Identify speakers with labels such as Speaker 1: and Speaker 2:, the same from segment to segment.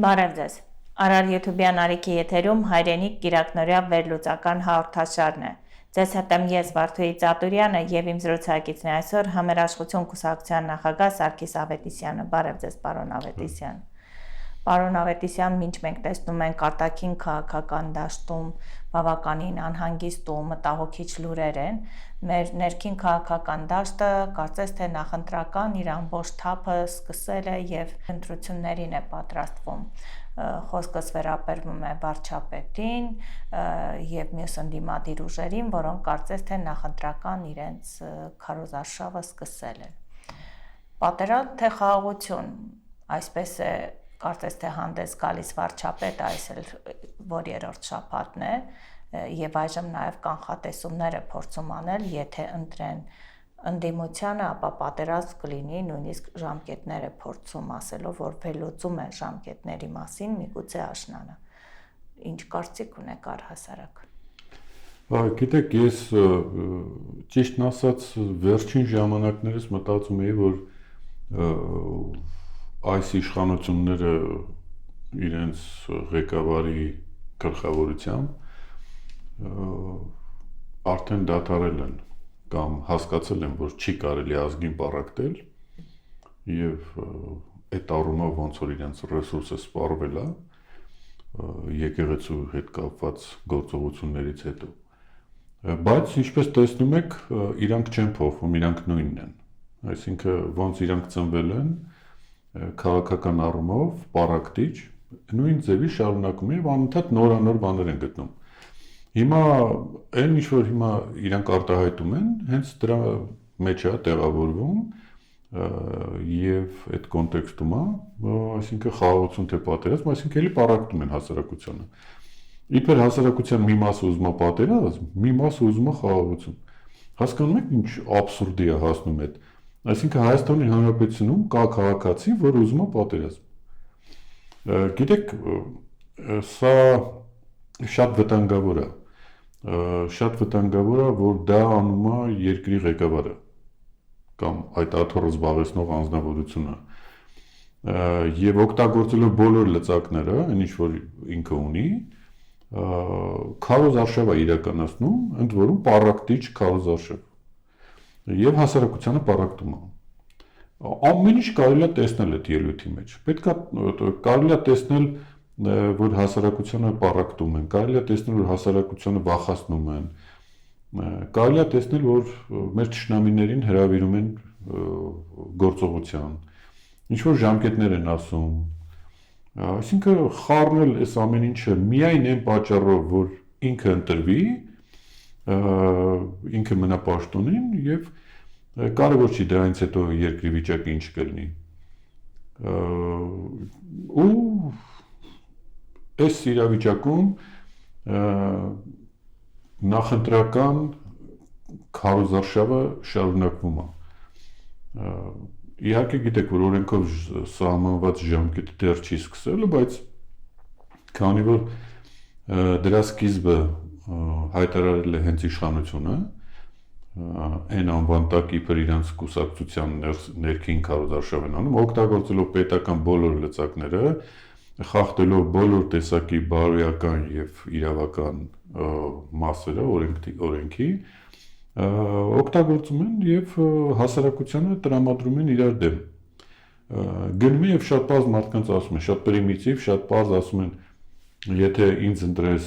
Speaker 1: Բարև ձեզ։ Արար YouTube-յան Արիքի եթերում հայրենիք գիրակնորյա վերլուծական հաղորդաշարն է։ Ձեզ հետ եմ ես Վարդուհի Ծատուրյանը եւ իմ զրուցակիցն է այսօր Համերաշխություն կուսակցության նախագահ Սարգիս Ավետիսյանը։ Բարև ձեզ, պարոն Ավետիսյան։ Պարոն Ավետիսյան, մինչ մենք տեսնում ենք արտաքին քաղաքական դաշտում բավականին անհանգիստ ու մտահոգիչ լուրեր են, մեր ներքին քաղաքական դաշտը կարծես թե նախընտրական իր ամբողջ թափը սկսել է եւ ընտրություններին է պատրաստվում։ Խոսքս վերաբերվում է վարչապետին եւ մյուս ընդդիմադիր ուժերին, որոնք կարծես թե նախընտրական իրենց քարոզարշավը սկսել են։ Պատերազմ թե խաղաղություն, այսպես է կարծես թե հանդես գալիս վարչապետը, այս էլ որ երրորդ շաբաթն է, եւ այժմ նաեւ կանխատեսումներ է փորձում անել, եթե ընտրեն ընդդիմությանը, ապա պատերազմ կլինի, նույնիսկ ժամկետներ է փորձում ասելով, որ վերլուծում է ժամկետների մասին, միգուցե աշնանը։ Ինչ կարծիք ունեք առհասարակ։
Speaker 2: Գիտեք, ես ճիշտն ասած վերջին ժամանակներս մտածում էի, որ այս իշխանությունները իրենց ղեկավարի գլխավորությամբ արդեն դադարել են կամ հասկացել են, որ չի կարելի ազգին պառակտել եւ այդ առումով ոնց որ իրենց ռեսուրսը սպառվել է եկեղեցու հետ կապված գործողություններից հետո։ Բայց ինչպես տեսնում եք, իրանք չեն փոխվում, իրանք նույնն են։ Այսինքն ոնց իրանք ծնվել են քաղաքական առումով պառակտիչ, նույն ձևի շարունակում են եւ անընդհատ նորանոր բաներ են գտնում։ Հիմա այն ինչ որ հիմա իրանք արտահայտում են, հենց դրա մեջ է տեղավորվում եւ այդ կոնտեքստում է, այսինքն խաղաղություն թե պատերազմ, այսինքն էլի պառակտում են հասարակությանը։ Իբր հասարակության մի մասը ուզում է պատերազմ, մի մասը ուզում է խաղաղություն։ Հասկանում եք ինչ աբսուրդի է հասնում այդ։ Այսինքն Հայաստանի Հանրապետությունում կա քաղաքացի, որ ուզում է պատերազմ։ Գիտեք, սա շատ վտանգավոր է։ Շատ վտանգավոր է, որ դա անում է երկրի ղեկավարը կամ այդ աթոռը զբաղեցնող անձնավորությունը։ Եվ օգտագործելով բոլոր լծակները, ինչ որ ինքը ունի, քարոզարշավ է իրականացնում, ընդ որում պառակտիչ քարոզարշավ։ Եվ հասարակությանը պառակտում է։ Ամեն ինչ կարելի է տեսնել այդ ելույթի մեջ։ Պետք է կարելի է տեսնել, որ հասարակությանը պառակտում են, կարելի է տեսնել, որ հասարակությանը վախացնում են, կարելի է տեսնել, որ մեր թշնամիներին հրավիրում են գործողության, ինչ որ ժամկետներ են ասում։ Այսինքն խառնել այս ամեն ինչը միայն այն պատճառով, որ ինքը ընտրվի, ինքը մնա պաշտոնին եւ կարևոր չի դրանից հետո երկրի վիճակը ինչ կլինի։ Ու այս իրավիճակում նախընտրական քարոզարշավը շարունակվում է։ Իհարկե գիտեք, որ օրենքով սահմանված ժամկետը դեռ չի սկսել, բայց քանի որ դրա սկիզբը հայտարարել է հենց իշխանությունը, այն անվան տակ իբր իրանց կուսակցության ներքին քարոզարշավ են անում, օգտագործելով պետական բոլոր լծակները, խախտելով բոլոր տեսակի բարոյական եւ իրավական մասերը օրենքի, օգտագործում են եւ հասարակությանը տրամադրում են իրար դեմ։ Գնում են եւ շատ բարձ մարդկանց ասում են, շատ պրիմիտիվ, շատ բարձ ասում են, եթե ինձ ընտրես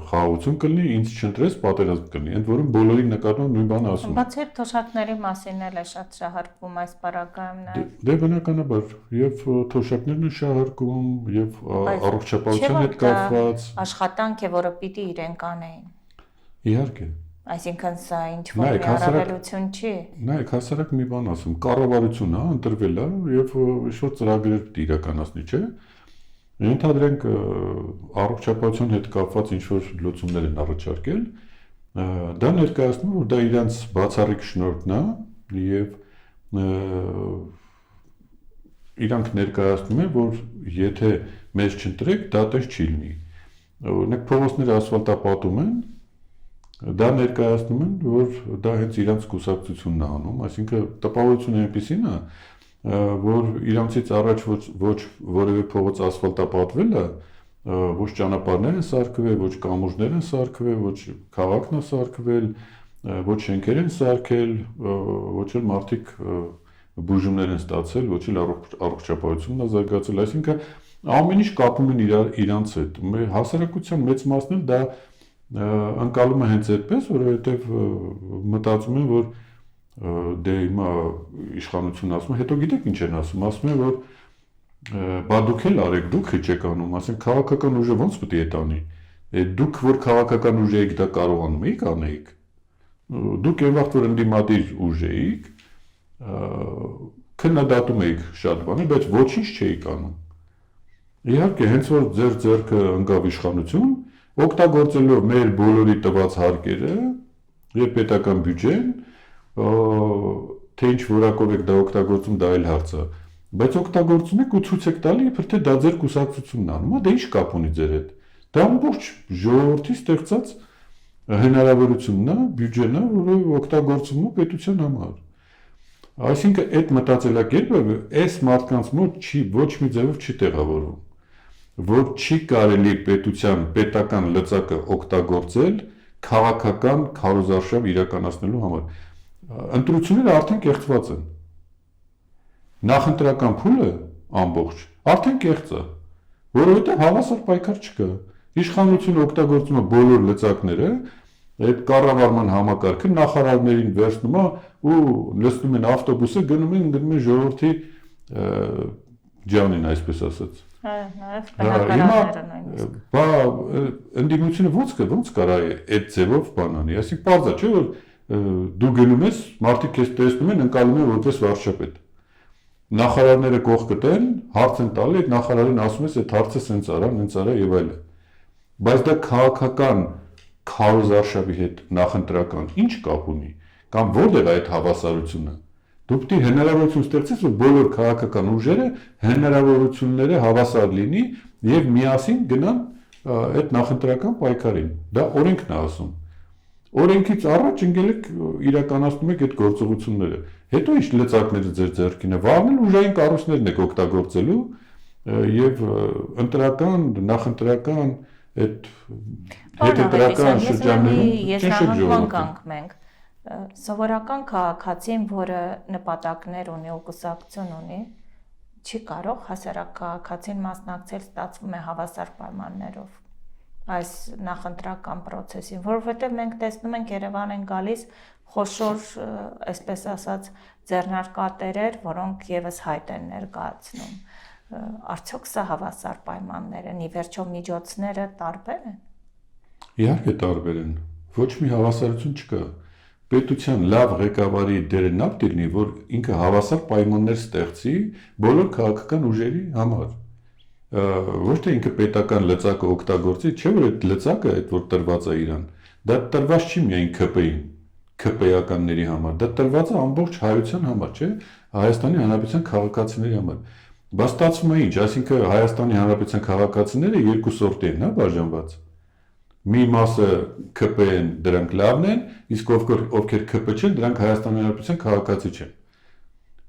Speaker 2: խաղաղություն կլինի, ինձ չընտրես պատերազմ կլինի, ընդ որում բոլորի նկատմամբ նույն բանը ասում են։
Speaker 1: Բացի թոշակների մասին էլ է շատ շահարկվում այս պարագայում նաեւ։
Speaker 2: Դե բնականաբար, եւ թոշակներն են շահարկում, եւ առողջապահության հետ կապված
Speaker 1: աշխատանք է, որը պիտի իրենք անեին։
Speaker 2: Իհարկե։
Speaker 1: Այսինքն սա ինչ որ առավելություն չի։
Speaker 2: Նայեք, հասարակ մի բան ասում, կառավարությունն է ընտրվել է եւ ինչ-որ ծրագրեր պիտի իրականացնի, չէ՞։ Ենթադրենք առողջապահության հետ կապված ինչ-որ լուծումներ են առաջարկել, դա ներկայացնում, որ դա իրանց բացառիկ շնորհքն է եւ իրանք ներկայացնում են, որ եթե մեզ չընտրեք, դա տես չի լինի։ Օրինակ փողոցները ասֆալտապատում են, դա ներկայացնում են, որ դա հենց իրանց կուսակցությունն է անում, այսինքն տպավորությունը այնպեսին է, որ իրանցից առաջ ոչ որևէ փողոց ասֆալտապատվել է, ոչ ճանապարհներ են սարքվել, ոչ կամուրջներ են սարքվել, ոչ քաղաքն է սարքվել, ոչ շենքեր են սարքել, ոչ էլ մարդիկ բուժումներ են ստացել, ոչ էլ առողջապահությունն է զարգացել, այսինքն ամեն ինչ կապում են իրանց հետ։ Հասարակության մեծ մասն էլ դա ընկալում է հենց այդպես, որովհետև մտածում են, որ դե հիմա իշխանությունն ասում է, հետո գիտեք ինչ են ասում են, որ բա դուք էլ արեք, դուք եք անում, ասեն քաղաքական ուժը ո՞նց պետք է տանի։ Դուք որ քաղաքական ուժ եք դա կարողանում եք անեիք։ Դուք այն վաղ որ ընդդիմադիր ուժ էիք, քննադատում էիք շատ բաներ, բայց ոչինչ չէիք անում։ Իհարկե, հենց որ ձեր ձեռքը ընկավ իշխանություն, օգտագործելով մեր բոլորի տված հարկերը եւ պետական բյուջեն, թե ինչ որակով եք դա օգտագործում, դա այլ հարց է, բայց օգտագործում եք ու ցույց եք տալի, իբր թե դա ձեր կուսակցությունն անում է, դա ինչ կապ ունի ձեր հետ։ Դա ամբողջ ժողովրդի ստեղծած հնարավորությունն է, բյուջեն է, որը օգտագործվում է պետության համար։ Այսինքն այդ մտածելակերպը այս մարդկանց մոտ ոչ մի ձևով չի տեղավորվում, որ չի կարելի պետական լծակը օգտագործել քաղաքական քարոզարշավ իրականացնելու համար։ Ընտրությունները արդեն կեղծված են։ Նախընտրական փուլը ամբողջ արդեն կեղծ է, որովհետև հավասար պայքար չկա։ Իշխանությունը օգտագործում է բոլոր լծակները, այդ կառավարման համակարգը նախարարներին վերցնում է ու լցնում են ավտոբուսը, գնում են ժողովրդի ջանին, այսպես ասած։
Speaker 1: Նաև բնակարանները նույնիսկ։
Speaker 2: Բա ընդդիմությունը ո՞նց կարա այդ ձևով բան անի, այսինքն պարզ է, չէ՞ որ դու գնում ես, մարդիկ քեզ տեսնում են, ընկալում են որպես վարչապետ։ Նախարարները կողքդ են, հարց են տալի, այդ նախարարին ասում ես, այդ հարցը սենց արա, նենց արա եւ այլն։ Բայց դա քաղաքական քարոզարշավի հետ նախընտրական ինչ կապ ունի, կամ որտեղ է այդ հավասարությունը։ Դու պետք է հնարավորություն ստեղծես, որ բոլոր քաղաքական ուժերը հնարավորությունները հավասար լինի եւ միասին գնան այդ նախընտրական պայքարին։ Դա օրենքն է ասում։ Օրենքից առաջ ընկել եք իրականացնում եք այդ գործողությունները։ Հետո ինչ լծակները ձեր ձեռքին է, վաղն ուժային կառույցներն եք օգտագործելու եւ ընտրական, նախընտրական այդ հետընտրական շրջաններում
Speaker 1: եզրահանգման կանք մենք սովորական քաղաքացին, որը նպատակներ ունի ու կուսակցություն ունի, չի կարող հասարակ քաղաքացին մասնակցել, ստացվում է հավասար պայմաններով այս նախընտրական process-ին, որովհետև մենք տեսնում ենք Երևան են գալիս խոշոր, այսպես ասած, ձեռնարկատերեր, որոնք եւս հայտ են ներկայացնում։ Արդյոք սա հավասար պայմաններ են, ի վերջո միջոցները տարբեր են։
Speaker 2: Իհարկե տարբեր են։ Ոչ մի հավասարություն չկա։ Պետության լավ ղեկավարի դերը նա պետք է լինի, որ ինքը հավասար պայմաններ ստեղծի բոլոր քաղաքական ուժերի համար։ Ոչ թե ինքը պետական լծակը օգտագործի, չէ՞ որ այդ լծակը, այդ որ տրված է իրան, դա տրված չի միայն ԿՊ-ին, ԿՊ-ականների համար, դա տրված է ամբողջ հայության համար, չէ՞, Հայաստանի Հանրապետության քաղաքացիների համար։ Բա ստացվում է ինչ, այսինքն Հայաստանի Հանրապետության քաղաքացիները երկու սորտի են, հա, բաժանված։ Մի մասը ԿՊ են, դրանք լավն են, իսկ ովքեր ԿՊ չեն, դրանք Հայաստանի Հանրապետության քաղաքացի չեն։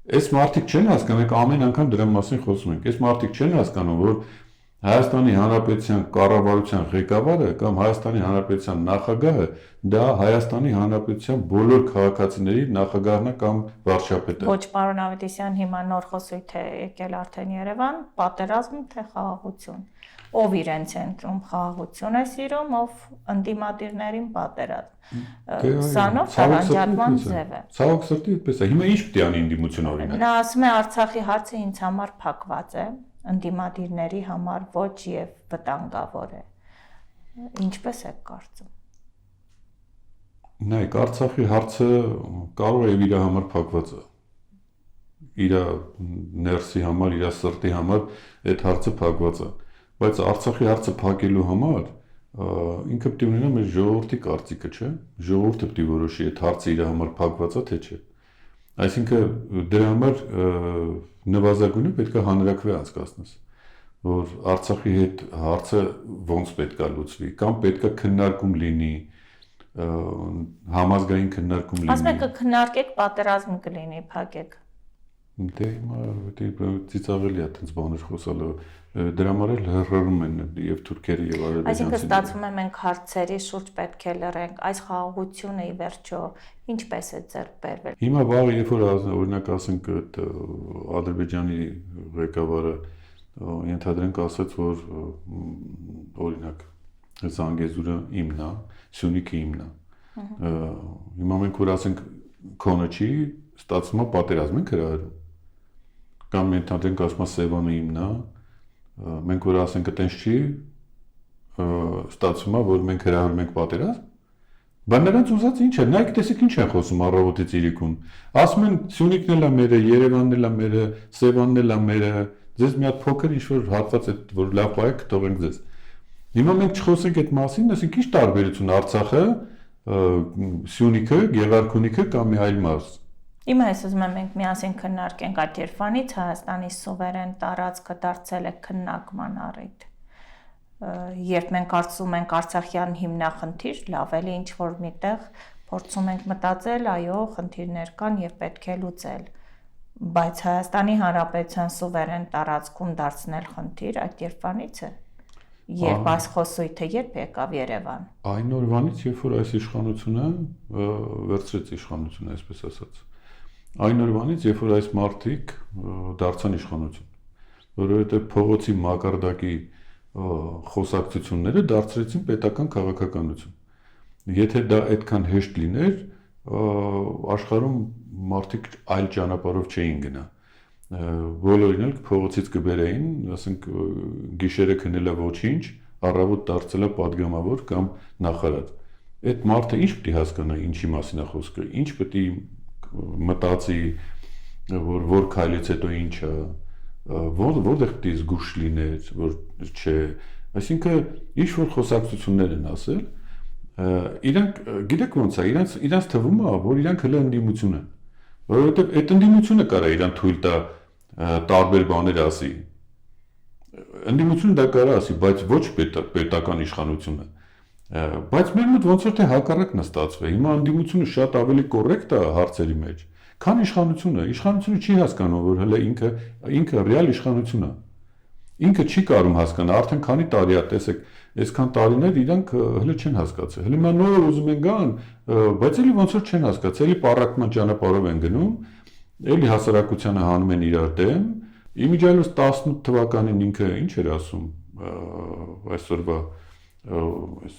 Speaker 2: Այս մարդիկ չեն հասկանում, մենք ամեն անգամ դրա մասին խոսում ենք։ Այս մարդիկ չեն հասկանում, որ Հայաստանի Հանրապետության կառավարության ղեկավարը կամ Հայաստանի Հանրապետության նախագահը դա Հայաստանի Հանրապետության բոլոր քաղաքացիների նախագահն է կամ վարչապետը։
Speaker 1: Ոչ, պարոն Ավետիսյան, հիմա նոր խոսույթ է եկել արդեն Երևան, պատերազմ թե խաղաղություն։ Ով իրեն ցենտրում խաղաղություն է սիրում, ով ընդդիմադիրներին պատերազմ։ Սանով թավանջատման ձև է։
Speaker 2: Ցավոք սրտի այդպես է։ Հիմա ինչ պետք է անի ընդդիմությունը օրինակ։
Speaker 1: Նա ասում է Արցախի հարցը ինձ համար փակված է, ընդդիմադիրների համար ոչ եւ վտանգավոր է։ Ինչպես եք կարծում։
Speaker 2: Նայեք, Արցախի հարցը կարող է իր համար փակված է։ Իր ներսի համար, իր սրտի համար այդ հարցը փակված է։ Բայց Արցախի հարցը փակելու համար ինքը պետք է ունենա մեր ժողովրդի կարծիքը, չէ՞։ Ժողովուրդը պետք է որոշի այդ հարցը իր համար փակված է թե չէ։ Այսինքն դրա համար նվազագույնը պետք է հանրակրվե անցկացնես, որ Արցախի հետ հարցը ոնց պետք է լուծվի, կամ պետք է քննարկում լինի, համազգային քննարկում լինի։
Speaker 1: Ասում եք կքննարկեք, պատերազմ կլինի, փակեք։
Speaker 2: Դե հիմա ծիծաղելի է այդպես բաներ խոսալը, դրա համար էլ հրհրում են եւ թուրքերը եւ արևելյանցիները։
Speaker 1: Այսինքն ստացվում է մենք հարցերի շուրջ պետք է լռենք, այս խաղաղությունը ի վերջո ինչպես է ձեռք բերվել։
Speaker 2: Հիմա վաղը երբ որ օրինակ ասենք այդ Ադրբեջանի ղեկավարը ենթադրենք ասաց, որ օրինակ Զանգեզուրը իմն է, Սյունիքը իմն է։ Հիմա մենք որ ասենք քոնը չի, ստացվում է պատերազմ ենք հրահրում։ Կամ ենթադրենք ասում է Սևանը իմն է, մենք որ ասենք այտենց չի, ստացվում է, որ մենք հրահրում ենք պատերազմ։ Բայց նրանց ուզած ինչ է, նայեք տեսեք ինչ են խոսում առավոտից իրիկուն։ Ասում են Սյունիքն էլ է մերը, Երևանն էլ է մերը, Սևանն էլ է մերը, ձեզ մի հատ փոքր ինչ որ հատված է, որ լավ պայք կթողենք ձեզ։ Հիմա մենք չխոսենք այդ մասին, ասենք ինչ տարբերություն Արցախը, Սյունիքը, Գեղարքունիքը կամ մի այլ մարզ։
Speaker 1: Իմը ես ուզում եմ մենք միասին քննարկենք այդ երբանից Հայաստանի սուվերեն տարածքը դարձել է քննարկման առիթ։ Երբ մենք կարծում ենք Արցախյան հիմնախնդիր, լավ էլի ինչ որ միտեղ փորձում ենք մտածել, այո, խնդիրներ կան եւ պետք է լուծել, բայց Հայաստանի Հանրապետության սուվերեն տարածքում դարձնել խնդիր այդ երբանից է։ Երբ այս խոսույթը երբ եկավ Երևան։
Speaker 2: Այն օրվանից, երբ որ այս իշխանությունը վերցրեց իշխանությունը, այսպես ասած։ Այն օրվանից, երբ որ այս մարդիկ դարձան իշխանություն, որովհետեւ փողոցի մակարդակի խոսակցությունները դարձրեցին պետական քաղաքականություն։ Եթե դա այդքան հեշտ լիներ, աշխարհում մարդիկ այլ ճանապարհով չէին գնա։ Բոլորին էլ փողոցից կբերեին, ասենք գիշերը քնելա ոչինչ, առավոտ դարձելա падգամավոր կամ նախարար։ Այդ մարդը ինչ պետք է հասկանա, ինչի մասին է խոսքը, ինչ պետք է մտածի, որ քայլից հետո ինչ է, որտեղ պետք է զգուշ լիներ, որ չէ, այսինքն ինչ որ խոսակցություններ են ասել, իրանք գիտեք ոնց է, իրանք թվում է, որ իրանք հենց ընդդիմություն են, որովհետև այդ ընդդիմությունը կարա իրան թույլ տա տարբեր բաներ ասի։ Ընդդիմությունը դա կարա ասի, բայց ոչ պետական իշխանությունը։ Բայց մեր մոտ ոնց որ թե հակառակն է ստացվել։ Հիմա ընդդիմությունը շատ ավելի կոռեկտ է հարցերի մեջ, քան իշխանությունը։ Իշխանությունը չի հասկանում, որ հələ ինքը ռեալ իշխանություն է։ Ինքը չի կարող հասկանալ, արդեն քանի տարի է, տեսեք, այսքան տարիներ իրանք հələ չեն հասկացել։ Հələ մա նոր ուզում են գան, բայց էլի ոնց որ չեն հասկացել, էլի պառակտման ճանապարհով են գնում, էլի հասարակությանը հանում են իրար դեմ։ Իմիջիայլոց 18 թվականին ինքը ինչ էր ասում, այսօրվա այս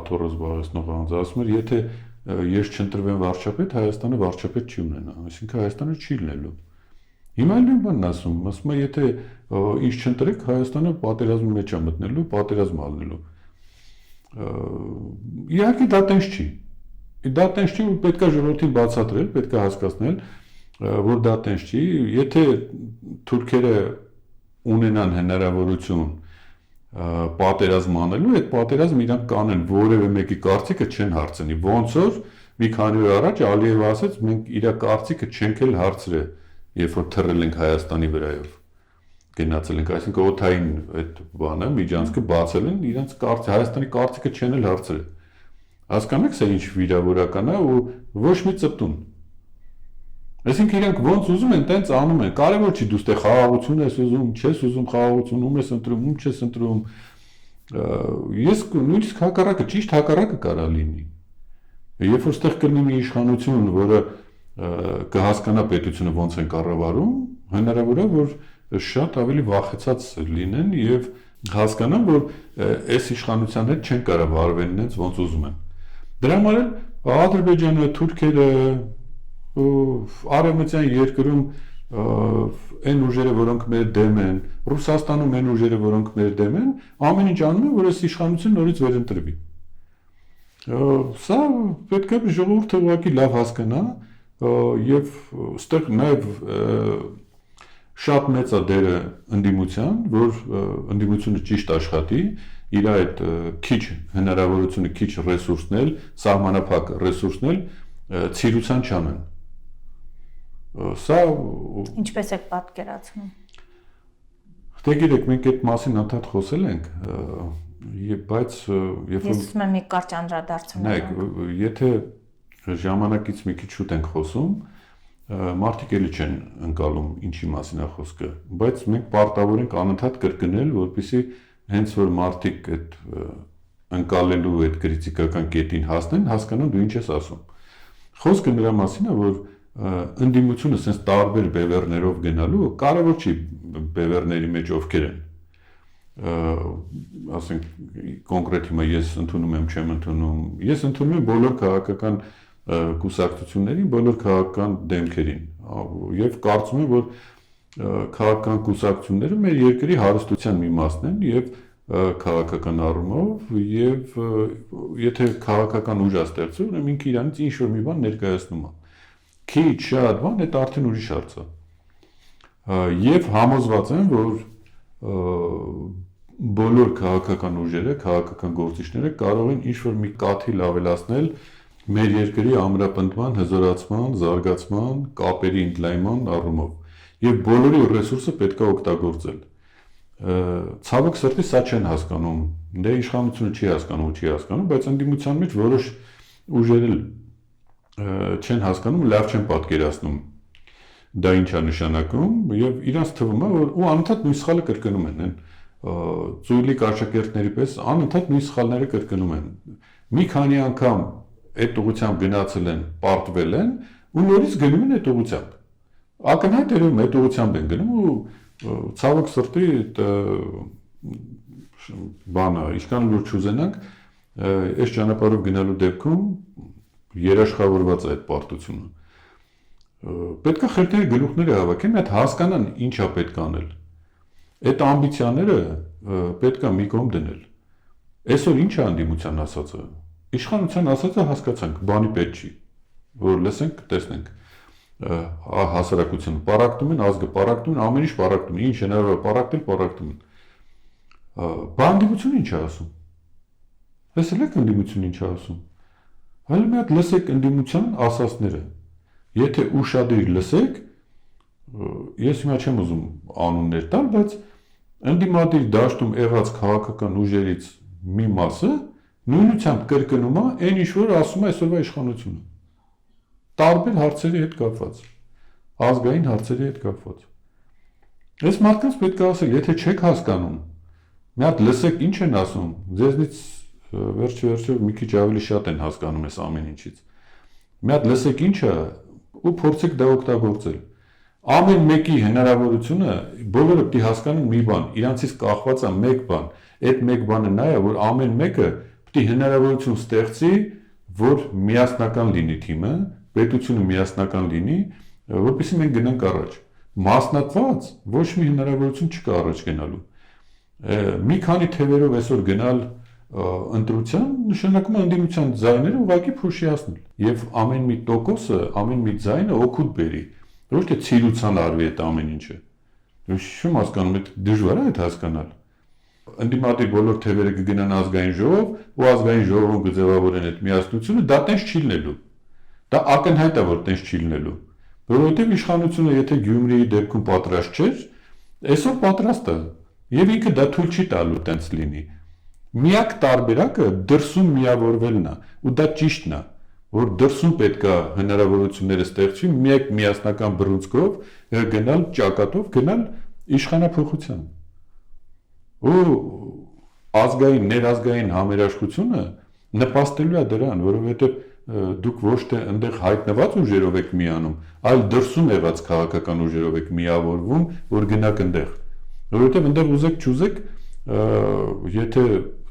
Speaker 2: աթոռը զբաղեցնող անձը ասում էր, եթե ես չընտրվեմ վարչապետ, Հայաստանը վարչապետ չի ունենա, այսինքն Հայաստանը չի լինելու։ Հիմա էլ նույն բանն ասում է, եթե ինչ չընտրեք, Հայաստանը պատերազմի մեջ է մտնելու, պատերազմ ալնելու։ Իհարկե դա տենց չի։ Դա տենց չի, որ պետք է ժողովրդին բացատրել, պետք է հասկացնել, որ դա տենց չի, եթե թուրքերը ունենան հնարավորություն պատերազմ անելու, այդ պատերազմը իրանք կանեն, որևէ մեկի կարծիքը չեն հարցնի։ Ոնց որ մի քանի օր առաջ Ալիևը ասաց, մենք իր կարծիքը չենք էլ հարցրել, երբ որ թռել ենք Հայաստանի վրայով։ Գնացել ենք, այսինքն օթային այդ բանը, միջանցքը բացել են, իրանք Հայաստանի կարծիքը չեն էլ հարցրել։ Հասկանում եք, սա ինչ վիրավորական է ու ոչ մի ծպտուն։ Այսինքն իրանք ոնց ուզում են, տենց անում են։ Կարևոր չի դու ստե խաղաղություն ես ուզում, չես ուզում խաղաղություն, ում ես ընտրում, ում չես ընտրում։ Ես նույնիսկ հակառակը, ճիշտ հակառակը կարա լինի։ Երբ որ ստեղ կլինի մի իշխանություն, որը կհասկանա պետությունը ոնց են կառավարում, հնարավոր է, որ շատ ավելի վախեցած լինեն եւ հասկանան, որ այս իշխանության հետ չեն կարող վարվել այնց ոնց ուզում են։ Դրա համար էլ Ադրբեջանը, Թուրքիը արևմտյան երկրում այն ուժերը, որոնք մեր դեմ են, Ռուսաստանում այն ուժերը, որոնք մեր դեմ են, ամեն ինչ անում են, որ այս իշխանությունը նորից վերընտրվի։ Սա պետք է ժողովուրդը ուղղակի լավ հասկանա եւ այստեղ նաեւ շատ մեծ է դերը ընդդիմության, որ ընդդիմությունը ճիշտ աշխատի, իր այդ քիչ հնարավորությունը, քիչ ռեսուրսն էլ, սահմանափակ ռեսուրսն էլ ցիրուցան չանեն։ Սա
Speaker 1: ինչպես եք պատկերացնում։
Speaker 2: Դե գիտեք, մենք այդ մասին անդադ խոսել ենք, բայց երբ
Speaker 1: Ես ուզում եմ մի կարճ անդրադարձ ունենալ։
Speaker 2: Նայեք, եթե ժամանակից մի քիչ շուտ ենք խոսում, մարդիկ էլի չեն ընկալում ինչի մասին է խոսքը, բայց մենք պարտավոր ենք անընդհատ կրկնել, որպեսզի հենց որ մարդիկ այդ ընկալելու այդ քրիտիկական կետին հասնեն, հասկանան դու ինչ ես ասում։ Խոսքը նրա մասին է, որ ընդդիմությունը sense տարբեր բևեռներով գնալու կարևոր չի բևեռների մեջ ովքեր են։ Ասենք կոնկրետ հիմա ես ընդունում եմ, չեմ ընդունում։ Ես ընդունում եմ բոլոր քաղաքական կուսակցություններին, բոլոր քաղաքական դեմքերին եւ կարծում եմ, որ քաղաքական կուսակցությունները մեր երկրի հարստության մի մասն են եւ քաղաքական առումով եւ եթե քաղաքական ուժ է ստեղծում, ուրեմն ինքը իրանից ինչ որ մի բան ներկայացնում է։ Քիչ շատ բան դա արդեն ուրիշ հարց է։ Եվ համոզված եմ, որ բոլոր քաղաքական ուժերը, քաղաքական գործիչները կարող են ինչ որ մի կաթիլ ավելացնել մեր երկրի ամրապնդման, հզորացման, զարգացման, կապերի ընդլայնման առումով եւ բոլորի ռեսուրսը պետք է օգտագործել։ Ցավոք սրտի սա չեն հասկանում։ Դե իշխանությունը չի հասկանում, բայց ընդդիմության մեջ որոշ ուժեր չեն հասկանում, լավ չեն պատկերացնում դա ինչ է նշանակում եւ իրանց թվում է որ ու անընդհատ նույն սխալը կրկնում են ծույլի կարճակերտների պես անընդհատ նույն սխալները կրկնում են մի քանի անգամ այդ ուղղությամբ գնացել են պարտվել են ու նորից գնում են այդ ուղղությամբ ակնհայտ է այդ ուղղությամբ են գնում ու ցավոք սրտի բանը ինչքան լուրջ ուզենանք այս ճանապարհով գնալու դեպքում երաշխավորված է այդ պարտությունը պետք է խելքների գլուխները հավաքեն, այդ հասկանան ինչ է պետք անել։ Այդ ամբիցիաները պետք է մի կողմ դնել։ Այսօր ինչ է ընդդիմության ասածը։ Իշխանության ասածը հասկացանք, բանի պետք չի, որ լսենք, տեսնենք։ Հասարակությունը պարակտում են, ազգը պարակտում են, ամեն ինչ պարակտում են, ինչ հնարավոր է պարակտում են։ Բա ընդդիմությունը ինչ է ասում։ Լսել եք ընդդիմությունը ինչ է ասում։ Հələ մի հատ լսեք ընդդիմության ասածները։ Եթե ուշադիր լսեք, ես հիմա չեմ ուզում անուններ տալ, բայց ընդդիմադիր դաշտում եղած քաղաքական ուժերից մի մասը նույնությամբ կրկնում է այն ինչ որ ասում է այսօրվա իշխանությունը։ Տարբեր հարցերի հետ կապված, ազգային հարցերի հետ կապված։ Այս մարդկանց պետք է ասել, եթե չեք հասկանում, մի հատ լսեք ինչ են ասում, ձեզնից վերջ-վերջով մի քիչ ավելի շատ են հասկանում այս ամեն ինչից։ Մի հատ լսեք ինչ է ու փորձեք դա օգտագործել։ Ամեն մեկի հնարավորությունը բոլորը պետք է հասկանան մի բան, իրանցից կախված է մեկ բան։ Այդ մեկ բանը նա է, որ ամեն մեկը պետք է հնարավորություն ստեղծի, որ միասնական լինի թիմը, պետությունը միասնական լինի, որպեսզի մենք գնանք առաջ։ Մասնատված ոչ մի հնարավորություն չկա առաջ գնալու։ Մի քանի թևերով այսօր գնալ ընտրության նշանակում է ընդդիմության ձայները ուղղակի փոշիացնել եւ ամեն մի տոկոսը, ամեն մի ձայնը օգուտ բերի։ Ոչ թե ցիրուցան արվի այդ ամեն ինչը։ Ես չեմ հասկանում, այդ դժվար է այդ հասկանալ։ Ընդդիմադիր բոլոր թևերը կգնան ազգային ժողով ու ազգային ժողովում կձևավորեն այդ միասնությունը, դա տենց չի լինելու։ Դա ակնհայտ է, որ տենց չի լինելու։ Որովհետեւ իշխանությունը եթե Գյումրիի դեպքում պատրաստ չէր, այսօր պատրաստ է եւ ինքը դա թույլ չի տալու տենց լինի։ Միակ տարբերակը դրսում միավորվելն է, ու դա ճիշտն է, որ դրսում պետք է հնարավորությունները ստեղծվի միակ միասնական բռունցքով գնալ ճակատով, գնալ իշխանափոխության։ Ու ազգային, ներազգային համերաշխությունը նպաստելու է դրան, որովհետև դուք ոչ թե այնտեղ հայտնված ուժերով եք միանում, այլ դրսում եղած քաղաքական ուժերով եք միավորվում, որ գնաք այնտեղ։ Որովհետև այնտեղ ուզեք չուզեք, եթե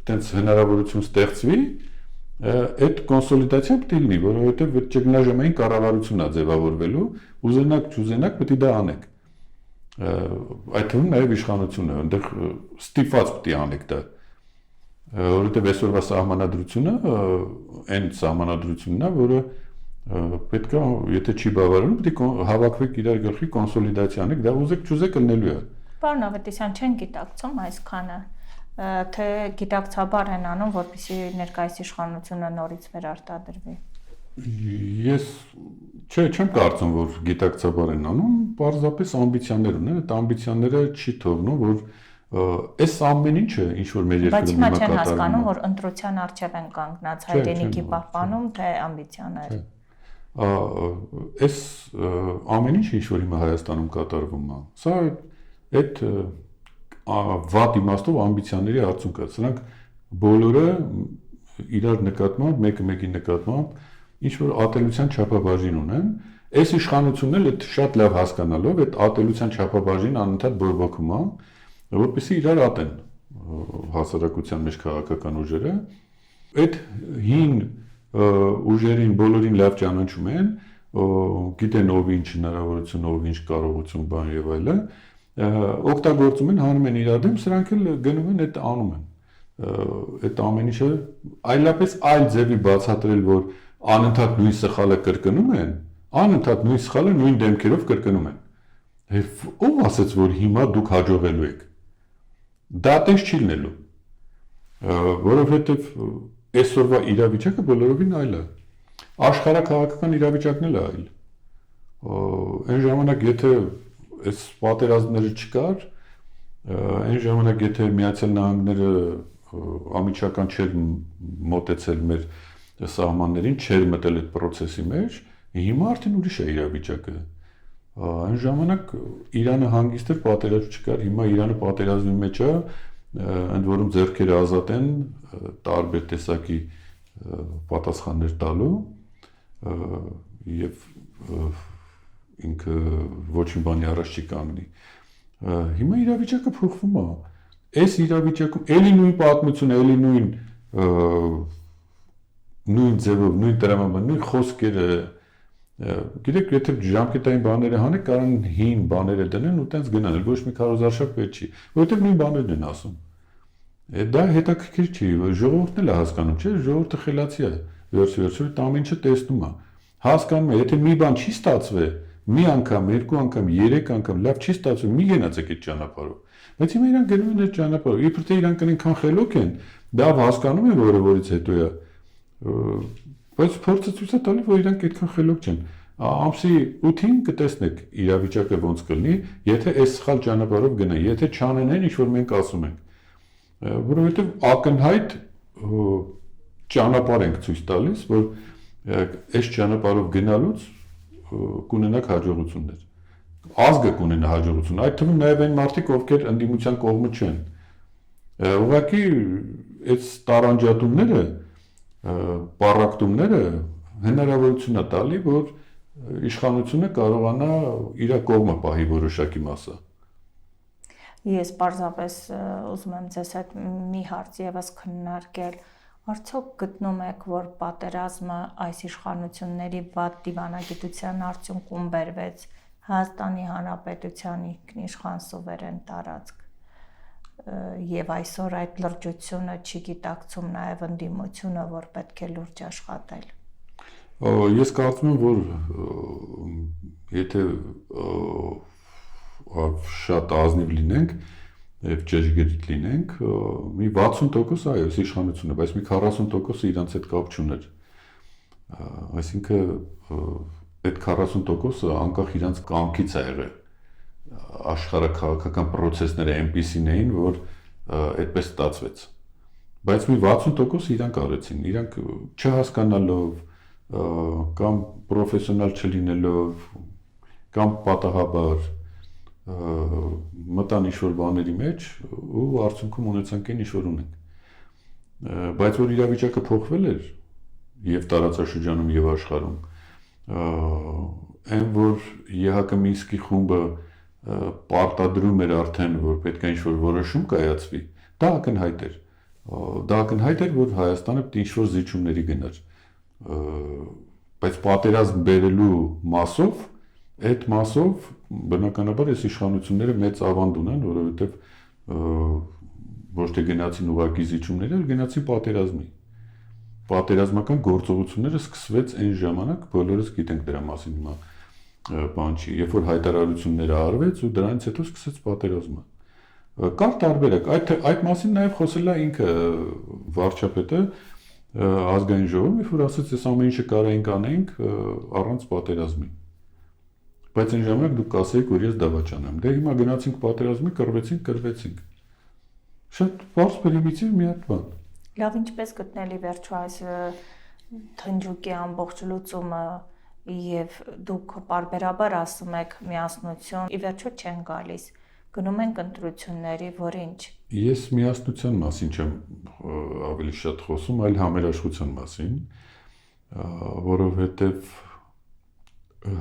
Speaker 2: տենց հնարավորություն ստեղծվի, այդ կոնսոլիդացիա պետք է լինի, որովհետև այդ ճգնաժամային կառավարությունն է ձևավորվելու, ուզենաք չուզենաք պետք է դա անեք։ Այդ թվում նաև իշխանությունը, այնտեղ ստիպված պետք է անեք դա։ Որովհետև այսօրվա սահմանադրությունը այն սահմանադրությունն է, որը պետք է, եթե չի բավարարում, պետք է հավաքվեք իրար գլխի կոնսոլիդացիա անեք, դա ուզեք չուզեք ելնելու է։
Speaker 1: Պարոն Ավետիսյան, չեն գիտակցում այսքանը, թե գիտակցաբար են անում, որպեսզի ներկայիս իշխանությունը նորից վերարտադրվի։
Speaker 2: Ես չեմ կարծում, որ գիտակցաբար են անում, պարզապես ամբիցիաներ ունեն, այդ ամբիցիաները չի թողնում, որ այս ամեն ինչը ինչ որ մեր երկրում
Speaker 1: հիմա կատարվում է։ Բայց հիմա չեն հասկանում, որ ընտրության առջև են կանգնած հայրենիքի պահպանում, թե ամբիցիաներ։
Speaker 2: Այս ամեն ինչ որ հիմա Հայաստանում կատարվում է, սա այդ վատ իմաստով ամբիցիաների արդյունք է։ Սրանք բոլորը իրար նկատմամբ, մեկը մեկի նկատմամբ ինչ որ ատելության չափաբաժին ունեն, այս իշխանությունն էլ շատ լավ հասկանալով այդ ատելության չափաբաժին անընդհատ բորբոքում է, որպեսզի իրար ատեն հասարակության մեջ քաղաքական ուժերը, այդ հին ուժերին բոլորին լավ ճանաչում են, գիտեն ով ինչ հնարավորություն, ով ինչ կարողություն, բան եւ այլն, օգտագործում են, հանում են իրար դեմ, սրանք էլ գնում են այդ անում են։ Այդ ամեն ինչը այլապես այլ ձևի բացատրել, որ անընդհատ նույն սխալը կրկնում են, անընդհատ նույն սխալը նույն դեմքերով կրկնում են։ Ով ասաց, որ հիմա դուք հաջողելու եք։ Դա տես չի լինելու, որովհետև այսօրվա իրավիճակը բոլորովին այլ է։ Աշխարհաքաղաքական իրավիճակն էլ է այլ։ Այն ժամանակ, եթե այս պատերազմները չկար, այն ժամանակ, եթե Միացյալ Նահանգները ամիջական չէր մոտեցել մեր սահմաններին, չէր մտել այդ process-ի մեջ, հիմա արդեն ուրիշ է իրավիճակը։ Այն ժամանակ Իրանը հանգիստ էր, պատերազմ չկար, հիմա Իրանը պատերազմի մեջ է, ընդ որում ձեռքերը ազատ են տարբեր տեսակի պատասխաններ տալու եւ ինքը ոչինչ բանի առաջ չի կանգնի։ Հիմա իրավիճակը փոխվում է։ Այս իրավիճակում էլի նույն պատմությունը, էլի նույն ձևով, նույն տրամաբան, նույն խոսքերը, գիտեք, եթե ժամկետային բաները հանեք, կարող են հին բաները դնեն ու տենց գնան, ոչ մի քարոզարշավ պետք չի, որովհետև նույն բաներն են ասում։ Դա հետաքրքիր չի, ժողովուրդն էլ է հասկանում, չէ՞, ժողովուրդը խելացի է, վերջի այդ ամեն ինչը տեսնում է։ Հասկանում է, եթե մի բան չի ստացվել, մի անգամ, երկու անգամ, երեք անգամ լավ չի ստացվում, մի գնացեք այդ ճանապարհով։ Բայց հիմա իրանք գնում են այդ ճանապարհով, իբր թե իրանք այնքան խելոք են, դա հասկանում են, որը որից հետո է։ Բայց փորձը ցույց է տալիս, որ իրանք այդքան խելոք չեն։ Ամսի 8-ին կտեսնեք իրավիճակը ոնց կլինի, եթե այս սխալ ճանապարհով գնան, եթե չանեն ինչ որ մենք ասում ենք։ Որովհետև ակնհայտ ճանապարհ ենք ցույց տալիս, որ այս ճանապարհով գնալուց կունենաք հաջողություններ։ Ազգը կունենա հաջողություն, այդ թվում նաև այն մարդիկ, ովքեր ընդդիմության կողմը չեն։ Ուղղակի այս տարանջատումները, պառակտումները հնարավորություն է տալի, որ իշխանությունը կարողանա իր կողմը պահի որոշակի մասը։
Speaker 1: Ես պարզապես ուզում եմ ձեզ հետ մի հարց եւս քննարկել, արդյոք գտնում եք, որ պատերազմը այս իշխանությունների վատ դիվանագիտության արդյունքում բերվեց Հայաստանի Հանրապետության ինքնիշխան սուվերեն տարածք եւ այսօր այդ լրջությունը չի գիտակցում նաեւ ընդդիմությունը, որ պետք է լուրջ աշխատել։
Speaker 2: Ես կարծում եմ, որ եթե շատ ազնիվ լինենք եւ ճշգրիտ լինենք, մի 60% այո, իշխանությունը, բայց մի 40% իրանց հետ կապ չուներ։ Այսինքն այդ 40%-ը անկախ իրանց կամքից է եղել։ Աշխարհաքաղաքական process-ները այնպիսին էին, որ այդպես ստացվեց։ Բայց մի 60% իրանք արեցին, իրանք չհասկանալով կամ պրոֆեսիոնալ չլինելով կամ պատահաբար մտան ինչ-որ բաների մեջ ու արդյունքում ունեցանք այն ինչ-որ ունենք։ Բայց որ իրավիճակը փոխվել էր եւ տարածաշրջանում եւ աշխարհում, այն որ ԵՀԿ Մինսկի խումբը պարտադրում էր արդեն, որ պետք է ինչ-որ որոշում կայացվի, դա ակնհայտ էր։ Դա ակնհայտ էր, որ Հայաստանը պետք է ինչ-որ զիջումների գնար։ Բայց պատերազմ բերելու մասով, այդ մասով բնականաբար այս իշխանությունները մեծ ավանդ ունեն, որովհետև ոչ թե գնացին ուղղակի զիջումների, այլ գնացին պատերազմի։ Պատերազմական գործողությունները սկսվեց այն ժամանակ, բոլորս գիտենք դրա մասին հիմա բան չի, երբ որ հայտարարությունները արվեց ու դրանից հետո սկսեց պատերազմը։ Կար տարբերակ, այդ մասին նաև խոսել է ինքը վարչապետը ազգային ժողովում, երբ որ ասաց, այս ամեն ինչը կարայինք անենք առանց պատերազմի։ Բայց այն ժամանակ դուք կասեիք, որ ես դավաճան եմ։ Դե հիմա գնացինք պատերազմի, կռվեցինք։ Շատ բարձ պրիմիտիվ մի հատ բան։
Speaker 1: Լավ, ինչպես գտնելի վերջո այս թնջուկի ամբողջ լուծումը եւ դուք պարբերաբար ասում եք միասնություն, ի վերջո չեն գալիս։ Գնում ենք ընտրությունների, որ ինչ։
Speaker 2: Ես միասնության մասին չեմ ավելի շատ խոսում, այլ համերաշխության մասին, որովհետեւ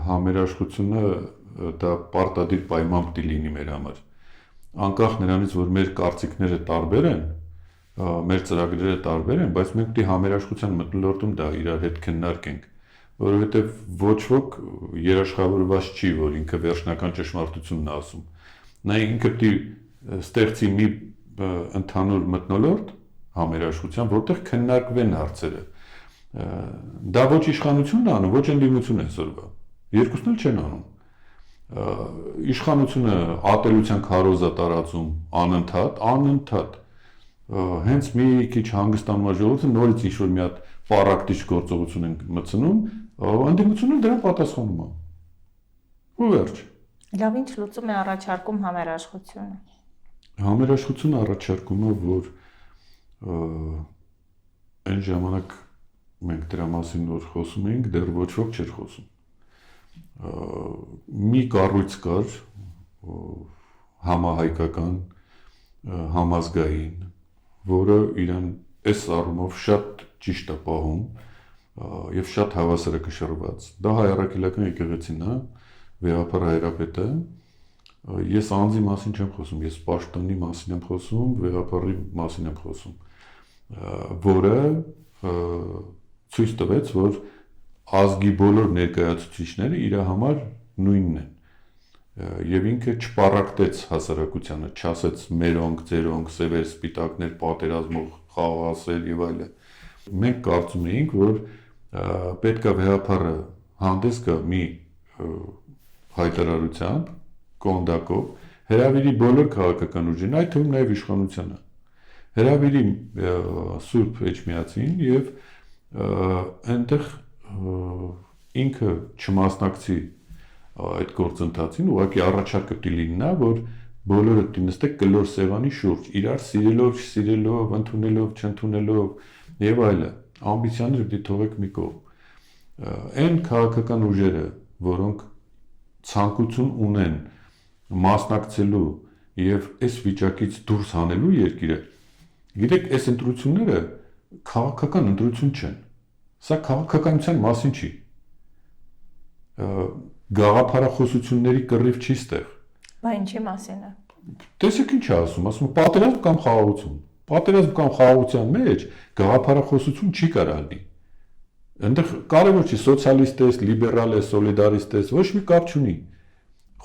Speaker 2: համերաշխությունը դա պարտադիր պայման պիտի լինի մեր համար։ Անկախ նրանից, որ մեր կարծիքները տարբեր են, մեր ծրագրերը տարբեր են, բայց մենք պիտի համերաշխության մթնոլորտում դա իրար հետ քննարկենք, որովհետև ոչ ոք երաշխավորված չի, որ ինքը վերջնական ճշմարտությունն է ասում։ Նա ինքը պիտի ստեղծի մի ընդհանուր մթնոլորտ համերաշխության, որտեղ քննարկվեն հարցերը։ Դա ոչ իշխանությունն է անում, ոչ ընդդիմությունն է այսօրվա։ Երկուսն էլ չեն անում։ Իշխանությունը ատելության քարոզ է տարածում անընդհատ հենց մի քիչ հանգստանալու ժողովուրդը նորից ինչ-որ մի հատ պարակտիչ գործողություն են մտցնում, ընդդիմությունը դրան պատասխանում է։ Ու վերջ։
Speaker 1: Լավ, ինչ լուծում է առաջարկում համերաշխությունը։
Speaker 2: Համերաշխությունը առաջարկում է, որ այն ժամանակ մենք դրա մասին որ խոսում էինք, դեռ ոչ ոք չէր խոսում։ Մի կառույց կար համահայկական, համազգային, որը իրան այս առումով շատ ճիշտ է պահում եւ շատ հավասարակշռված։ Դա հայ առաքելական եկեղեցին է, վեհապար հայրապետը։ Ես անձի մասին չեմ խոսում, ես պաշտոնի մասին եմ խոսում, վեհապարի մասին եմ խոսում, որը ցույց տվեց, որ ազգի բոլոր ներկայացուցիչները իր համար նույնն են։ Եվ ինքը չպարակտեց հասարակությանը, չասեց մերոնք, ձերոնք, սևեր, սպիտակներ, պատերազմող, խաղաղասեր եւ այլն։ Մենք կարծում էինք, որ պետք է վեհապարը հանդես գա մի հայտարարությամբ, կոնդակով, հրավիրի բոլոր քաղաքական ուժերին, այդ թվում նաեւ իշխանությանը։ Հրավիրի Սուրբ Էջմիածին եւ այնտեղ ինքը չմասնակցի այդ գործընթացին, ուղղակի առաջարկը պիտի լինի նա, որ բոլորը պիտի նստեք կլոր սեղանի շուրջ, իրար սիրելով, չսիրելով, ընդունելով, չընդունելով եւ այլն։ Ամբիցիաները պիտի թողեք մի կողմ։ Այն քաղաքական ուժերը, որոնք ցանկություն ունեն մասնակցելու եւ այս վիճակից դուրս հանելու երկիրը, գիտեք, այս ընտրությունները քաղաքական ընտրություն չեն։ Սա քաղաքականության մասին չի։ Գաղափարախոսությունների կռիվ չի ստեղ։
Speaker 1: Բա ինչի մասին է։
Speaker 2: Տեսեք ինչ է ասում պատերազմ կամ խաղաղություն։ Պատերազմ կամ խաղաղության մեջ գաղափարախոսություն չի կարող լինի։ Այնտեղ կարևոր չի սոցիալիստ ես, լիբերալ ես, սոլիդարիստ ես, ոչ մի կապ չունի։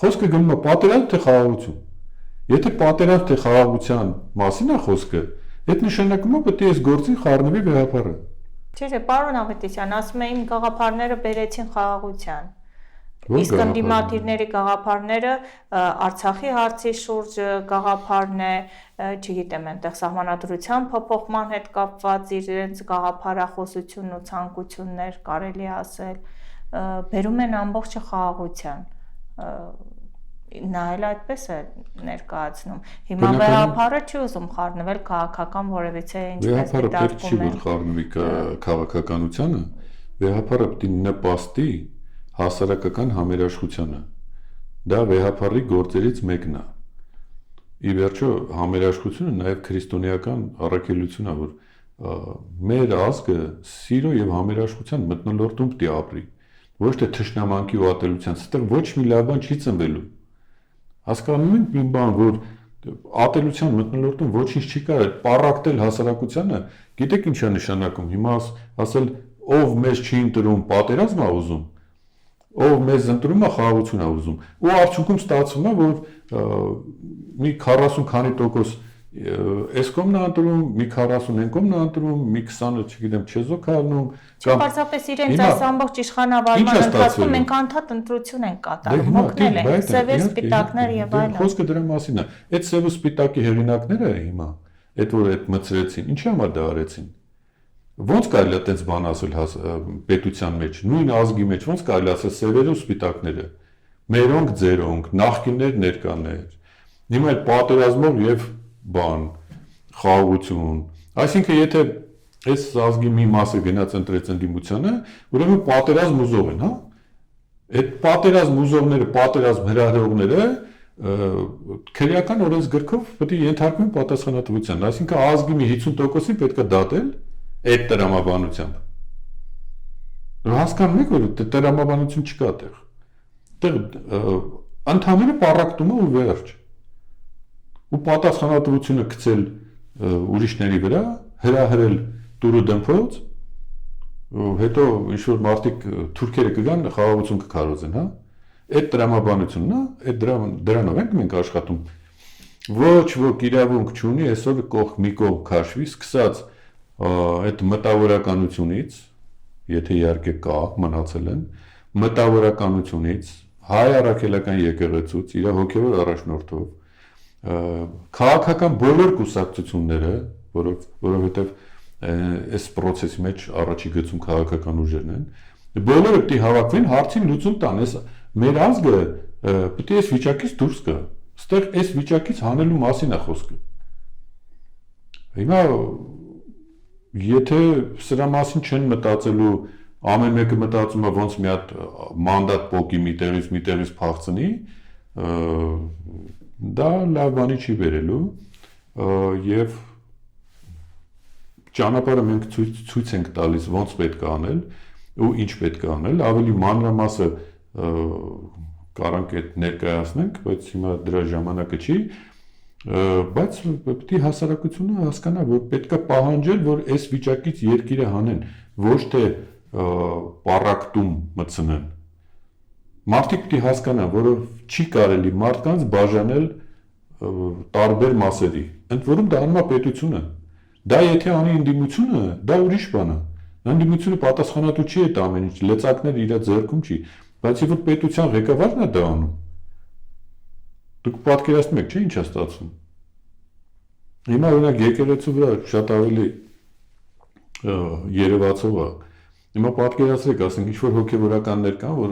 Speaker 2: Խոսքը գնում է պատերազմ թե խաղաղություն։ Եթե պատերազմ թե խաղաղության մասին է խոսքը, այդ նշանակում է պետք է այս գործին խառնվի վեհապարը։
Speaker 1: Չէ, պարոն Ավետիսյան, ասում էին գաղափարները բերեցին խաղաղության։ Իսկ ընդդիմադիրների գաղափարները Արցախի հարցի շուրջ գաղափարն է, չգիտեմ, այնտեղ սահմանադրության փոփոխման հետ կապված իրենց գաղափարախոսությունն ու ցանկություններ կարելի ասել, բերում են ամբողջը խաղաղության։ Նա էլ այդպես է ներկայացնում։ Հիմա վեհապարը չի ուզում խառնվել քաղաքական որևիցե ինչպես
Speaker 2: դիտարկում են։ Վեհապարը պետք չի որ խառնվի քաղաքականությանը, վեհապարը պետք է նպաստի հասարակական համերաշխությանը։ Դա վեհապարի գործերից մեկն է։ Ի վերջո համերաշխությունը նաև քրիստոնեական առաքելություն է, որ մեր ազգը սիրո եւ համերաշխության մթնոլորտում պետք է ապրի, ոչ թե թշնամանքի ու ատելության, այստեղ ոչ մի լավ բան չի ծնվելու։ Հասկանում եք մի բան, որ ատելության մթնոլորտում ոչինչ չի կարող պարակտել հասարակությանը, գիտեք ինչ է նշանակում։ Հիմա ասել ով մեզ չի ընտրում, պատերազմ է ուզում, ով մեզ ընտրում է խաղաղություն է ուզում, ու արդյունքում ստացվում է, որ մի 40 քանի տոկոս այս կողմն է ընտրում, մի 40 այն կողմն է ընտրում, մի 20-ը, չգիտեմ, չեզոք է անում,
Speaker 1: կամ պարզապես իրենց այս ամբողջ իշխանավարման ընթացքում մենք անդադ ընտրություն ենք կատարում, օգնել են սևեր, սպիտակներ եւ այլն։
Speaker 2: Խոսքը դրա մասին է։ Այդ սև ու սպիտակի հեղինակները հիմա, այդ որ այդ մցրեցին, ինչի համար դա արեցին։ Ոնց կարելի է այդպես բան ասել պետության մեջ, նույն ազգի մեջ, ոնց կարելի է ասել սևերը ու սպիտակները, մերոնք, ձերոնք, նախկիններ, ներկաներ։ Հիմա այդ պատերազմով եւ բան, խաղաղություն։ Այսինքն եթե այս ազգի մի մասը գնաց ընտրեց ընդդիմությանը, ուրեմն պատերազմ ուզող են, հա։ Այդ պատերազմ ուզողները, պատերազմ հրահրողները քրեական օրենսգրքով պետք է ենթարկվեն պատասխանատվության, այսինքն ազգի մի 50%-ին պետք է դատել այդ տրամաբանությամբ։ Հասկանում եք, որ տրամաբանություն չկա այդտեղ։ Այդտեղ ընդհանրապես պառակտումը ու վերջ։ Ու պատասխանատվությունը գցել ուրիշների վրա, հրահրել տուրը դմփոց, հետո ինչ որ մարդիկ թուրքերը կգան խաղաղություն կքարոզեն, հա։ Այդ տրամաբանությունն է, այդ դրանով ենք մենք աշխատում։ Ոչ ոք իրավունք չունի այսօր մի կողմ քաշվի, սկսած այդ մտավորականությունից, եթե իհարկե կա, մնացել են, մտավորականությունից, հայ առաքելական եկեղեցուց, իր հոգևոր առաջնորդով, քաղաքական բոլոր կուսակցությունները, որովհետև այս process-ի մեջ առաջի գծում քաղաքական ուժերն են, բոլորը պետք է հավաքվեն, հարցին լուծում տան, այս մեր ազգը պետք է այս վիճակից դուրս գա։ Այստեղ այս վիճակից հանելու մասին է խոսքը։ Հիմա եթե սրա մասին չեն մտածելու, ամեն մեկը մտածում է ոնց մի հատ մանդատ փոկի միտեղից փախցնի, դա լավ բանի չի բերելու եւ ճանապարհը մենք ցույց ենք տալիս ոնց պետք է անել ու ինչ պետք է անել, ավելի մանրամասը կարանք այդ ներկայացնենք, բայց հիմա դրա ժամանակը չի, բայց պետք է հասարակությունը հասկանա, որ պետք է պահանջել, որ այս վիճակից երկիրը հանեն, ոչ թե պառակտում մտցնեն։ Մարդիկ պետք է հասկանան, որով չի կարելի մարդկանց բաժանել տարբեր մասերի, ընդ որում դա անում է պետությունը։ Դա եթե անի ընդդիմությունը, դա ուրիշ բան է։ Ընդդիմությունը պատասխանատու չի այդ ամեն ինչ, լծակներ իր ձեռքում չի, բայց եթե պետության ղեկավարն է դա անում, դուք պատկերացնում եք, չէ՞ ինչ է ստացվում։ Հիմա օրինակ եկեղեցու վրա շատ ավելի երևացող է։ Հիմա պատկերացրեք, ասենք ինչ-որ հոգևորականներ կան, որ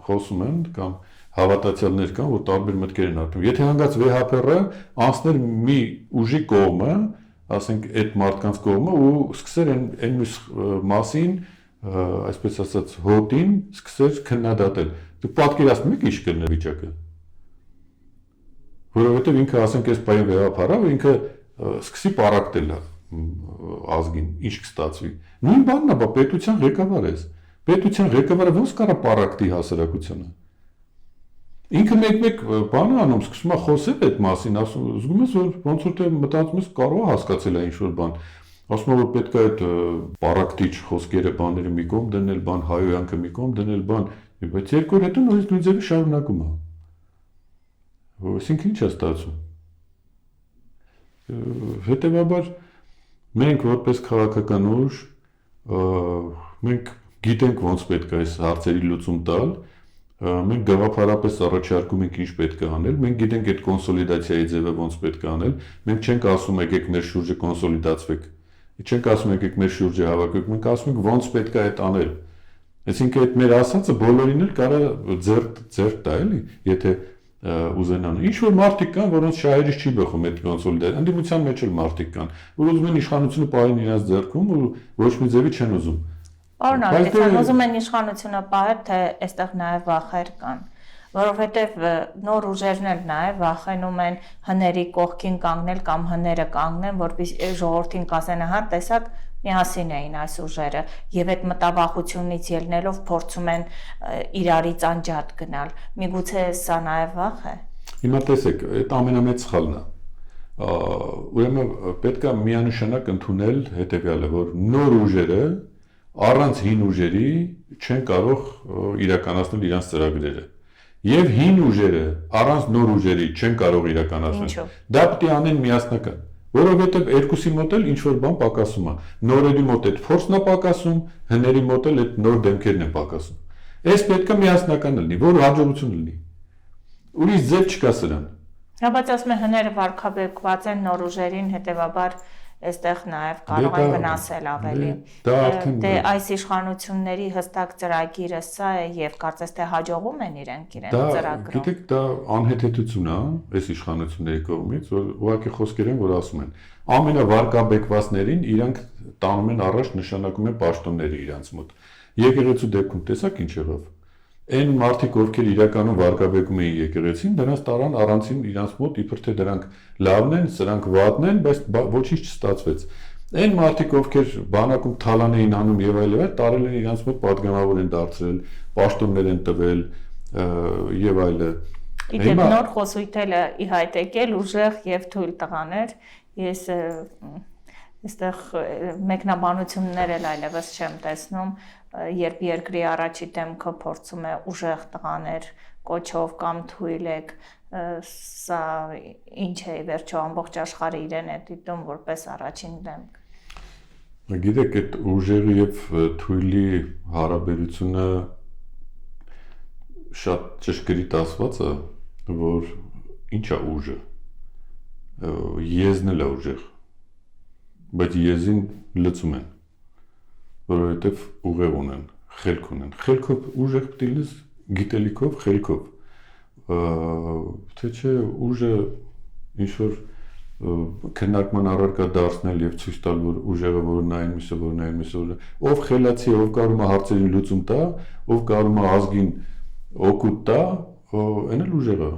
Speaker 2: խոսում են կամ հավատացյալներ կան, որ տարբեր մտքեր են արտում։ Եթե հանգած վեհապերը անցներ մի ուժի կողմը, ասենք այդ մարդկանց կողմը ու սկսեր այն մյուս մասին, այսպես ասած, հոտին սկսեր քննադատել։ Դուք պատկերացնում եք ինչ կլներ վիճակը։ Որովհետև ինքը ասենք այս պայեն վեհապարա, ու ինքը սկսի պառակտել ազգին, ինչ կստացվի։ Նույն բանն է, բա պետության ղեկավար ես։ Պետության ղեկավարը ոնց կարա պառակտի հասարակությանը։ Ինքը մեկ-մեկ բան է անում, սկսում է խոսել այդ մասին, զգում ես, որ ոնց որ թե մտածում ես կարող է հասկացել այն ինչ-որ բան։ Ասում է, որ պետք է այդ պառակտիչ խոսքերը բաները մի կողմ դնել, բան հայոյանքը մի կողմ դնել, բան, բայց երկու օր հետո նույն ձևի շարունակում է։ Այսինքն ինչ է ստացվում։ Հետևաբար մենք որպես քաղաքական ուժ մենք գիտենք ոնց պետք է այս հարցերի լուծում տալ, մենք գաղափարապես առաջարկում ենք ինչ պետք է անել, մենք գիտենք այդ կոնսոլիդացիայի ձևը ոնց պետք է անել, մենք չենք ասում եկեք մեր շուրջը կոնսոլիդացվեք, չենք ասում եկեք մեր շուրջը հավաքվեք, մենք ասում ենք ոնց պետք է այդ անել։ Այսինքն այդ մեր ասածը բոլորին էլ կարա ձեռք տա, էլի, եթե ուզենան։ Ինչ որ մարդիկ կան, որոնց շահերից չի բխում այդ կոնսոլիդացիան, ընդդիմության մեջ էլ մարդիկ կան, որ ուզում են իշխանությունը պահեն իրենց ձեռքում ու ոչ մի ձևի չեն ուզում։
Speaker 1: Օրինակ, ուզում են իշխանությունը պահել, թե այստեղ նաև վախեր կան, որովհետև նոր ուժերն էլ նաև վախենում են հների կողքին կանգնել կամ հները կանգնեն, որպեսզի ժողովրդին կասեն, հա, տեսակ միասին էին այս ուժերը եւ այդ մտավախությունից ելնելով փորձում են իրարից անջատ գնալ։ Միգուցե սա նաև վախ է։
Speaker 2: Հիմա տեսեք, այդ ամենամեծ սխալն է։ Ուրեմն պետք է միանշանակ ընդունել հետեւյալը, որ նոր ուժերը առանց հին ուժերի չեն կարող իրականացնել իրենց ծրագրերը։ Եվ հին ուժերը առանց նոր ուժերի չեն կարող իրականացնել։ Դա պետք է անեն միասնական, որովհետև երկուսի մոտ էլ ինչ որ բան պակասում է։ Նորերի մոտ այդ փորձն է պակասում, հների մոտ էլ այդ նոր դեմքերն են պակասում։ Այս պետք է միասնական լինի, որ հաջողություն լինի։ Ուրիշ ձև չկա սրան։
Speaker 1: Հա, բայց ասում են հները վարկաբեկված են նոր ուժերին, հետեւաբար այստեղ նաև կարող են վնասել ավելի։ Դե այս իշխանությունների հստակ ծրագիրը սա է եւ կարծես թե հաջողում են իրենք ծրագրով։
Speaker 2: Գիտեք, դա անհեթեթություն է այս իշխանությունների կողմից, որ ուղղակի խոսքեր են, որ ասում են ամենավարկաբեկվածներին իրանք տանում են առաջ, նշանակում են պաշտոնները իրանց մոտ։ Եկեղեցու դեպքում տեսակ ինչ եղավ։ Այն մարդիկ, ովքեր իրականում վարկաբեկում էին եկեղեցին, դրանց տարան առանցին իրանց մոտ իբր թե դրանք լավն են, սրանք վատն են, բայց ոչինչ չստացվեց։ Այն մարդիկ, ովքեր բանակում թալան էին անում եւ այլն, տարել են իրանց մոտ падգամավոր են դարձրել, պաշտոններ են տվել եւ այլն։
Speaker 1: Իդեպ նոր խոսույթը ի հայտ եկել ուժեղ եւ թույլ տղաներ, ես այստեղ մեկնաբանություններ էլ այլևս չեմ տեսնում, երբ երկրի առաջի դեմքը փորձում է ուժեղ տղաներ կոչով կամ թույլ եք, սա ինչ է վերջո ամբողջ աշխարհը իրեն է դիտում որպես առաջին դեմք։
Speaker 2: Գիտեք, այդ ուժեղի եւ թույլի հարաբերությունը շատ ճշգրիտ ասված է, որ ինչ է ուժը, եզն էլ է ուժեղ, բայց եզին լծում են, որովհետև ուղեղ ունեն, խելք ունեն, խելքով ուժեղ պետք է լինես, գիտելիքով, խելքով, թե չէ ուժը ինչ-որ քննարկման առարկա դարձնել եւ ցույց տալ, որ ուժեղը որն է այն միսը, որն է այն միսը, ով խելացի, ով կարում է հարցերին լուծում տա, ով կարում է ազգին օգուտ տա, այն էլ ուժեղը,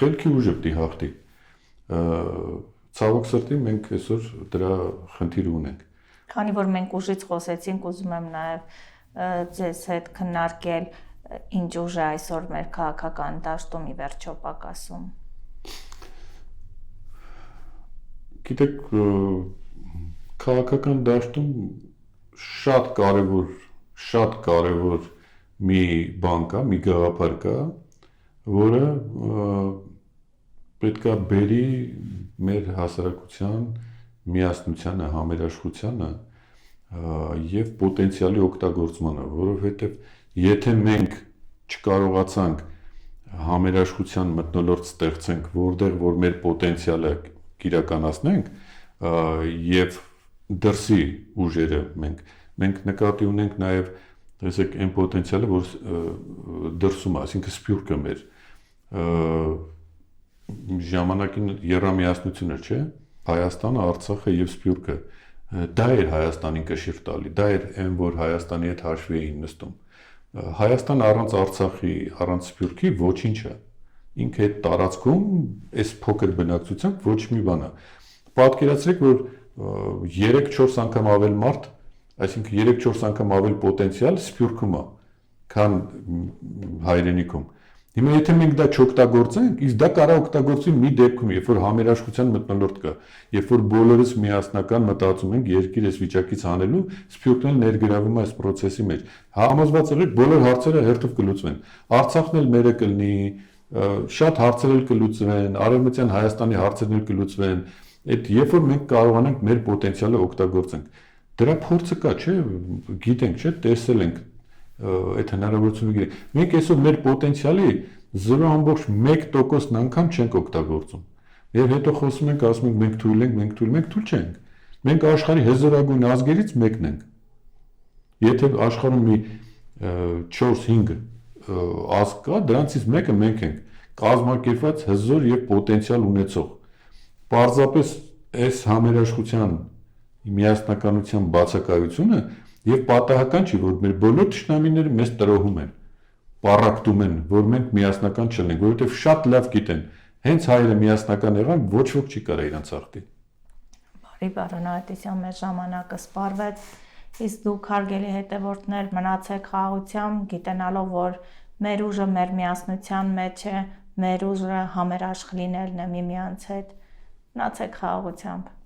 Speaker 2: խելքի ուժը պետք է հաղթի։ Ցավոք սրտի մենք այսօր դրա խնդիր ունենք։
Speaker 1: Քանի որ մենք ուժից խոսեցինք, ուզում եմ նաև ձեզ հետ քննարկել ինչ ուժ է այսօր մեր քաղաքական դաշտում ի վերջո պակասում։
Speaker 2: Գիտեք, քաղաքական դաշտում շատ կարևոր մի բան կա, մի գաղափար կա, որը պետք է բերի մեր հասարակության միասնությանը, համերաշխությանը եւ պոտենցիալի օգտագործմանը, որովհետեւ եթե մենք չկարողացանք համերաշխության մթնոլորտ ստեղծենք, որտեղ որ մեր պոտենցիալը կիրականացնենք եւ դրսի ուժերը մենք նկատի ունենք նաեւ տեսեք այն պոտենցիալը, որ դրսում է, այսինքն սփյուռքը մեր ժամանակին երամիասնությունը, չէ՞, Հայաստանը, Արցախը եւ Սփյուռքը, դա էր Հայաստանին կշիռ տալի, դա էր այն, որ Հայաստանի հետ հաշվի էին նստում։ Հայաստան առանց Արցախի, առանց Սփյուռքի ոչինչ է։ Ինքը այդ տարածքում այս փոքր բնակչությամբ ոչ մի բան է։ Պատկերացրեք, որ 3-4 անգամ ավել մարդ, այսինքն 3-4 անգամ ավել պոտենցիալ Սփյուռքում է, քան հայրենիքում։ Հիմա եթե մենք դա չօգտագործենք, իսկ դա կարող օգտագործվի մի դեպքում, երբ որ համերաշխության մթնոլորտ կա, երբ որ բոլորս միասնական մտածում ենք երկիր այս վիճակից հանելու, Սփյուռքն էլ ներգրավում է այս process-ի մեջ։ Համոզված եղեք, բոլոր հարցերը հերթով կլուծվեն։ Արցախն էլ մերը կլինի, շատ հարցեր էլ կլուծվեն, Արևմտյան Հայաստանի հարցերն էլ կլուծվեն։ Այդ երբ որ մենք կարողանանք մեր պոտենցիալը օգտագործենք, դրա փորձը կա, չէ՞, գիտենք, չէ՞, տեսել ենք այդ հնարավորությունը գիտենք։ Մենք այսօր մեր պոտենցիալի 0.1%-ն անգամ չենք օգտագործում։ Եվ հետո խոսում ենք, ասում ենք մենք թույլ ենք, թույլ չենք։ Մենք աշխարհի հզորագույն ազգերից մեկն ենք։ Եթե աշխարհում մի 4-5 ազգ կա, դրանցից մեկը մենք ենք, կազմակերպված հզոր եւ պոտենցիալ ունեցող։ Պարզապես այս համերաշխության միասնականության բացակայությունը եւ պատահական չի, որ մեր բոլոր ճշնամիները մեզ տրոհում են, պառակտում են, որ մենք միասնական չլինենք, որովհետեւ շատ լավ գիտեն, հենց հայերը միասնական եղան, ոչ ոք չի կարող իրանց ախտի։
Speaker 1: Բարի պարոն Այտիսյան, մեր ժամանակը սպառվեց, իսկ դուք հարգելի հետևորդներ մնացեք խաղաղությամբ, գիտենալով, որ մեր ուժը մեր միասնության մեջ է, մեր ուժը համերաշխ լինելն է միմյանց հետ, մնացեք խաղաղությամբ։